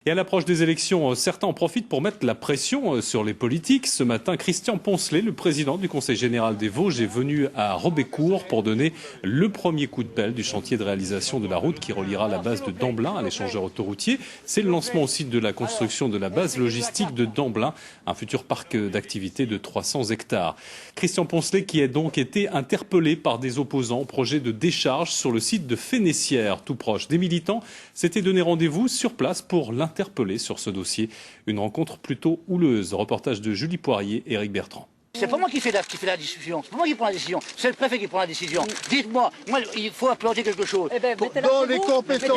Et à l'approche des élections, certains en profitent pour mettre la pression sur les politiques. Ce matin, Christian Poncelet, le président du Conseil général des Vosges, est venu à Robécourt pour donner le premier coup de pelle du chantier de réalisation de la route qui reliera la base de Damblin à l'échangeur autoroutier. C'est le lancement aussi de la construction de la base logistique de Damblin, un futur parc d'activités de 300 hectares. Christian Poncelet qui a donc été interpellé par des opposants au projet de décharge sur le site de Fénessières, tout proche. Des militants s'étaient donné rendez-vous sur place pour l'interpeller sur ce dossier. Une rencontre plutôt houleuse. Reportage de Julie Poirier et Éric Bertrand. C'est pas moi qui fais la discussion, c'est pas moi qui prends la décision, c'est le préfet qui prend la décision. Dites-moi, moi, il faut implanter quelque chose. Eh ben, dans les compétences.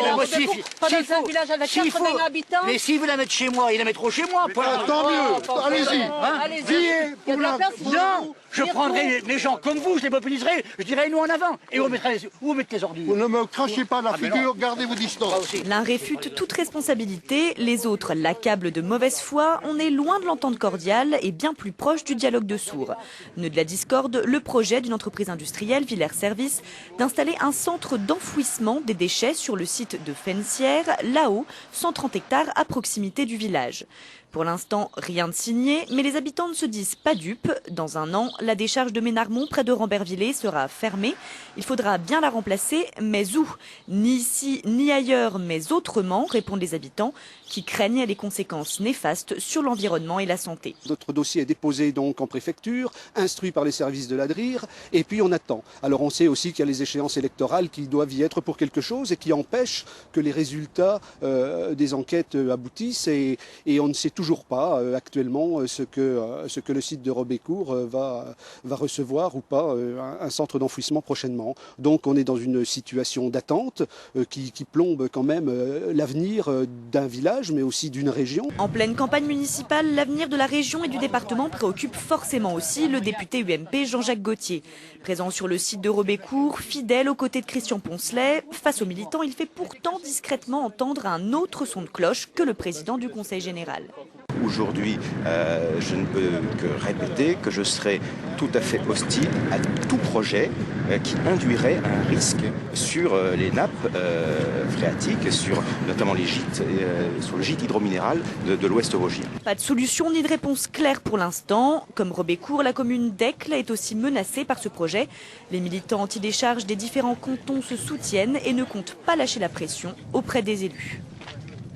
Pas dans un village avec 80 habitants. Mais si vous la mettez chez moi, ils la mettront chez moi. Tant mieux, allez-y. Allez-y. Non, je prendrai les gens comme vous, je les mobiliserai, je dirai nous en avant. Et où mettez les ordures. Vous ne me crachez pas la figure, gardez vos distances. L'un réfute toute responsabilité, les autres l'accablent de mauvaise foi. On est loin de l'entente cordiale et bien plus proche du dialogue de sourds. Nœud de la discorde, le projet d'une entreprise industrielle, Villers Service, d'installer un centre d'enfouissement des déchets sur le site de Fénessières, là-haut, 130 hectares à proximité du village. Pour l'instant, rien de signé, mais les habitants ne se disent pas dupes. Dans un an, la décharge de Ménarmont, près de Rambervillers, sera fermée. Il faudra bien la remplacer, mais où? Ni ici, ni ailleurs, mais autrement, répondent les habitants, qui craignent les conséquences néfastes sur l'environnement et la santé. Notre dossier est déposé donc en préfecture, instruit par les services de l'ADRIR, et puis on attend. Alors on sait aussi qu'il y a les échéances électorales qui doivent y être pour quelque chose et qui empêchent que les résultats des enquêtes aboutissent, et on ne sait toujours pas actuellement ce que le site de Robécourt va recevoir ou pas un centre d'enfouissement prochainement. Donc on est dans une situation d'attente qui plombe quand même l'avenir d'un village mais aussi d'une région. En pleine campagne municipale, l'avenir de la région et du département préoccupe forcément aussi le député UMP Jean-Jacques Gauthier. Présent sur le site de Robécourt, fidèle aux côtés de Christian Poncelet, face aux militants, il fait pourtant discrètement entendre un autre son de cloche que le président du Conseil général. Aujourd'hui, je ne peux que répéter que je serai tout à fait hostile à tout projet qui induirait un risque sur les nappes phréatiques, sur notamment les gîtes, sur le gîte hydrominéral de l'Ouest vosgien. Pas de solution ni de réponse claire pour l'instant. Comme Robécourt, la commune d'Ecles est aussi menacée par ce projet. Les militants anti-décharge des différents cantons se soutiennent et ne comptent pas lâcher la pression auprès des élus.